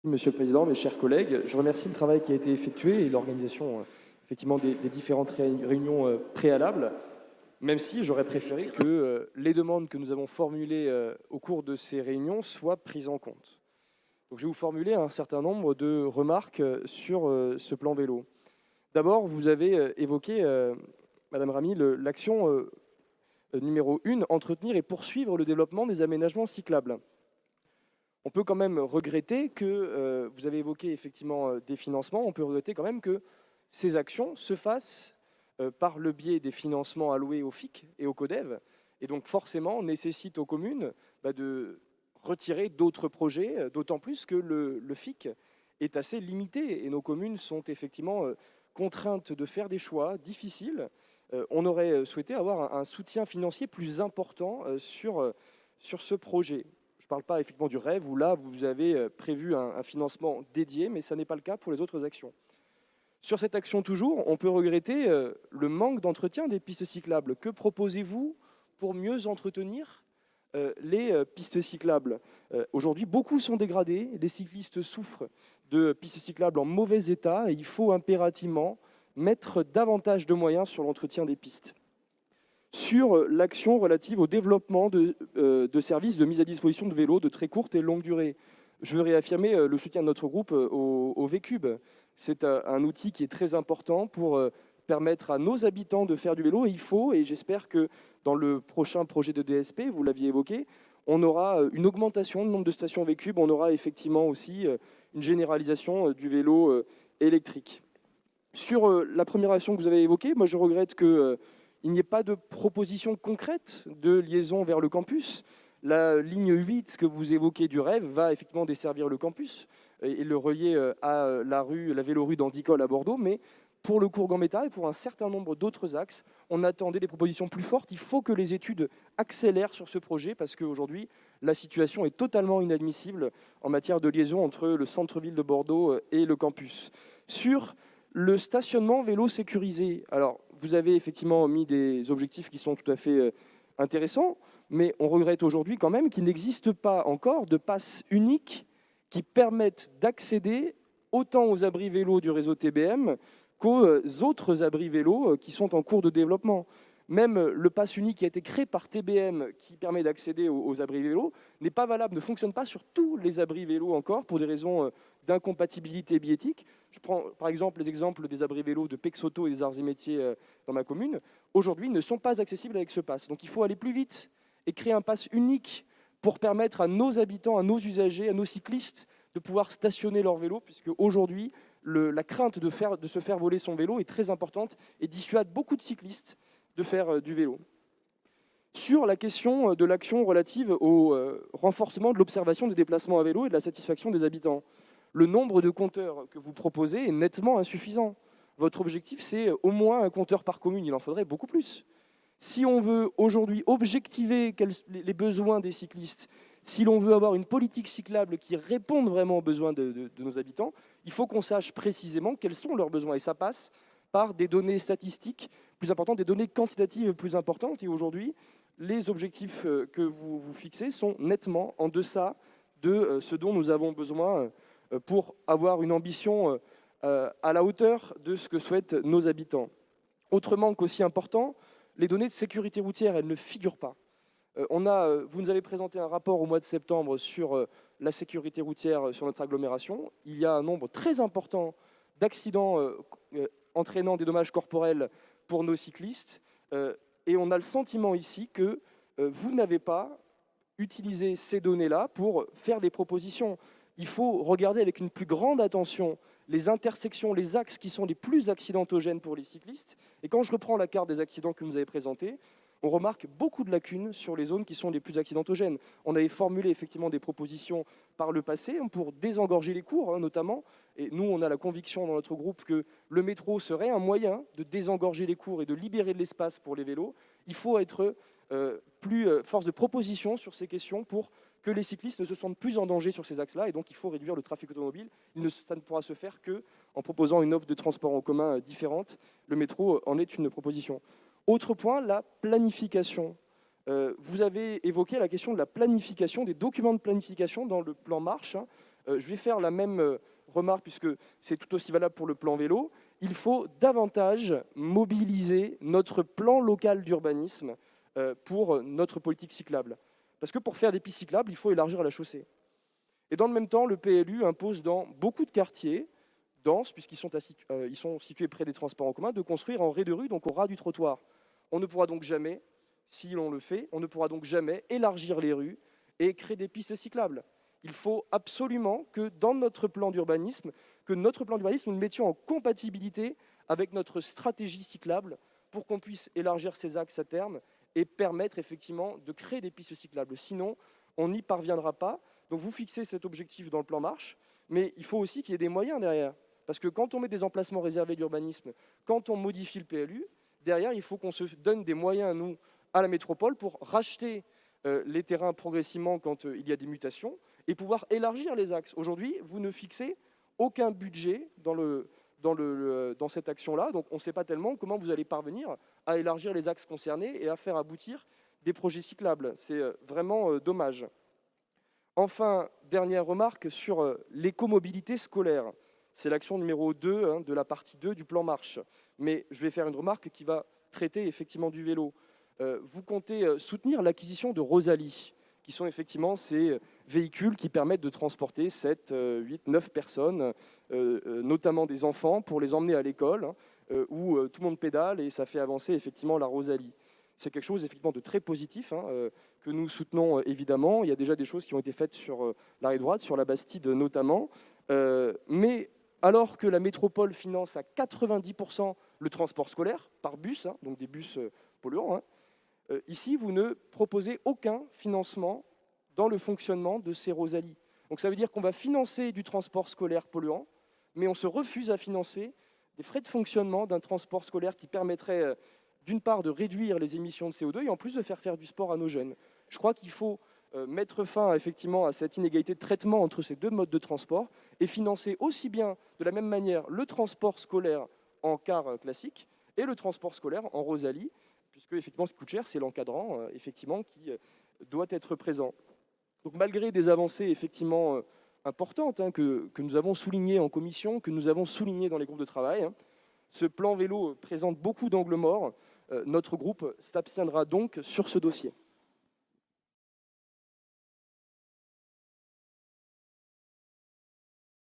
Monsieur le Président, mes chers collègues, je remercie le travail qui a été effectué et l'organisation effectivement des différentes réunions préalables, même si j'aurais préféré que les demandes que nous avons formulées au cours de ces réunions soient prises en compte. Donc, je vais vous formuler un certain nombre de remarques sur ce plan vélo. D'abord, vous avez évoqué, Madame Ramy, l'action numéro 1, entretenir et poursuivre le développement des aménagements cyclables. On peut quand même regretter que, vous avez évoqué effectivement des financements, on peut regretter quand même que ces actions se fassent par le biais des financements alloués au FIC et au CODEV, et donc forcément nécessite aux communes de retirer d'autres projets, d'autant plus que le FIC est assez limité, et nos communes sont effectivement contraintes de faire des choix difficiles. On aurait souhaité avoir un soutien financier plus important sur ce projet. Je ne parle pas effectivement du rêve où là, vous avez prévu un financement dédié, mais ça n'est pas le cas pour les autres actions. Sur cette action toujours, on peut regretter le manque d'entretien des pistes cyclables. Que proposez-vous pour mieux entretenir les pistes cyclables? Aujourd'hui, beaucoup sont dégradées, les cyclistes souffrent de pistes cyclables en mauvais état et il faut impérativement mettre davantage de moyens sur l'entretien des pistes. Sur l'action relative au développement de services de mise à disposition de vélos de très courte et longue durée. Je veux réaffirmer le soutien de notre groupe au VCube. C'est un outil qui est très important pour permettre à nos habitants de faire du vélo. Et il faut, et j'espère que dans le prochain projet de DSP, vous l'aviez évoqué, on aura une augmentation du nombre de stations VCube, on aura effectivement aussi une généralisation du vélo électrique. Sur la première action que vous avez évoquée, moi je regrette que il n'y ait pas de proposition concrète de liaison vers le campus. La ligne 8 que vous évoquez du rêve va effectivement desservir le campus et le relier à la vélorue d'Andicol à Bordeaux, mais pour le Courgan-Métard et pour un certain nombre d'autres axes, on attendait des propositions plus fortes. Il faut que les études accélèrent sur ce projet parce qu'aujourd'hui, la situation est totalement inadmissible en matière de liaison entre le centre-ville de Bordeaux et le campus. Sur le stationnement vélo sécurisé, alors vous avez effectivement mis des objectifs qui sont tout à fait intéressants, mais on regrette aujourd'hui quand même qu'il n'existe pas encore de passe unique qui permettent d'accéder autant aux abris vélos du réseau TBM qu'aux autres abris vélos qui sont en cours de développement. Même le pass unique qui a été créé par TBM, qui permet d'accéder aux abris vélos, n'est pas valable, ne fonctionne pas sur tous les abris vélos encore, pour des raisons d'incompatibilité biétique. Je prends par exemple les exemples des abris vélos de Pexoto et des Arts et Métiers dans ma commune. Aujourd'hui, ne sont pas accessibles avec ce pass. Donc il faut aller plus vite et créer un pass unique pour permettre à nos habitants, à nos usagers, à nos cyclistes de pouvoir stationner leur vélo, puisque aujourd'hui, la crainte de se faire voler son vélo est très importante et dissuade beaucoup de cyclistes de faire du vélo. Sur la question de l'action relative au renforcement de l'observation des déplacements à vélo et de la satisfaction des habitants, le nombre de compteurs que vous proposez est nettement insuffisant. Votre objectif, c'est au moins un compteur par commune. Il en faudrait beaucoup plus. Si on veut aujourd'hui objectiver les besoins des cyclistes, si l'on veut avoir une politique cyclable qui réponde vraiment aux besoins de nos habitants, il faut qu'on sache précisément quels sont leurs besoins. Et ça passe par des données statistiques plus importantes, des données quantitatives plus importantes. Et aujourd'hui, les objectifs que vous fixez sont nettement en deçà de ce dont nous avons besoin pour avoir une ambition à la hauteur de ce que souhaitent nos habitants. Autre manque aussi important, les données de sécurité routière, elles ne figurent pas. Vous nous avez présenté un rapport au mois de septembre sur la sécurité routière sur notre agglomération. Il y a un nombre très important d'accidents entraînant des dommages corporels pour nos cyclistes. Et on a le sentiment ici que vous n'avez pas utilisé ces données-là pour faire des propositions. Il faut regarder avec une plus grande attention les intersections, les axes qui sont les plus accidentogènes pour les cyclistes. Et quand je reprends la carte des accidents que vous avez présentée, on remarque beaucoup de lacunes sur les zones qui sont les plus accidentogènes. On avait formulé effectivement des propositions par le passé pour désengorger les cours, notamment. Et nous, on a la conviction dans notre groupe que le métro serait un moyen de désengorger les cours et de libérer de l'espace pour les vélos. Il faut être plus force de proposition sur ces questions pour que les cyclistes ne se sentent plus en danger sur ces axes-là. Et donc, il faut réduire le trafic automobile. Ça ne pourra se faire qu'en proposant une offre de transport en commun différente. Le métro en est une proposition. Autre point, la planification. Vous avez évoqué la question de la planification, des documents de planification dans le plan Marche. Je vais faire la même remarque, puisque c'est tout aussi valable pour le plan vélo. Il faut davantage mobiliser notre plan local d'urbanisme pour notre politique cyclable. Parce que pour faire des pistes cyclables, il faut élargir la chaussée. Et dans le même temps, le PLU impose dans beaucoup de quartiers denses, puisqu'ils sont situés près des transports en commun, de construire en raie de rue, donc au ras du trottoir. On ne pourra donc jamais, si l'on le fait, on ne pourra donc jamais élargir les rues et créer des pistes cyclables. Il faut absolument que dans notre plan d'urbanisme, nous le mettions en compatibilité avec notre stratégie cyclable pour qu'on puisse élargir ces axes à terme et permettre effectivement de créer des pistes cyclables. Sinon, on n'y parviendra pas. Donc vous fixez cet objectif dans le plan marche, mais il faut aussi qu'il y ait des moyens derrière. Parce que quand on met des emplacements réservés d'urbanisme, quand on modifie le PLU, derrière, il faut qu'on se donne des moyens, nous, à la métropole, pour racheter les terrains progressivement quand il y a des mutations et pouvoir élargir les axes. Aujourd'hui, vous ne fixez aucun budget dans cette action-là, donc on ne sait pas tellement comment vous allez parvenir à élargir les axes concernés et à faire aboutir des projets cyclables. C'est vraiment dommage. Enfin, dernière remarque sur l'écomobilité scolaire. C'est l'action numéro 2 de la partie 2 du plan marche. Mais je vais faire une remarque qui va traiter effectivement du vélo. Vous comptez soutenir l'acquisition de Rosalie, qui sont effectivement ces véhicules qui permettent de transporter 7, 8, 9 personnes, notamment des enfants, pour les emmener à l'école, où tout le monde pédale et ça fait avancer effectivement la Rosalie. C'est quelque chose effectivement de très positif que nous soutenons évidemment. Il y a déjà des choses qui ont été faites sur la rive droite, sur la Bastide notamment. Mais alors que la métropole finance à 90% le transport scolaire par bus, donc des bus polluants, ici vous ne proposez aucun financement dans le fonctionnement de ces Rosalies. Donc ça veut dire qu'on va financer du transport scolaire polluant, mais on se refuse à financer des frais de fonctionnement d'un transport scolaire qui permettrait d'une part de réduire les émissions de CO2 et en plus de faire du sport à nos jeunes. Je crois qu'il faut mettre fin effectivement à cette inégalité de traitement entre ces deux modes de transport et financer aussi bien de la même manière le transport scolaire en car classique et le transport scolaire en Rosalie, puisque effectivement ce qui coûte cher, c'est l'encadrant effectivement qui doit être présent. Donc malgré des avancées effectivement importantes que nous avons soulignées en commission, que nous avons soulignées dans les groupes de travail, ce plan vélo présente beaucoup d'angles morts. Notre groupe s'abstiendra donc sur ce dossier.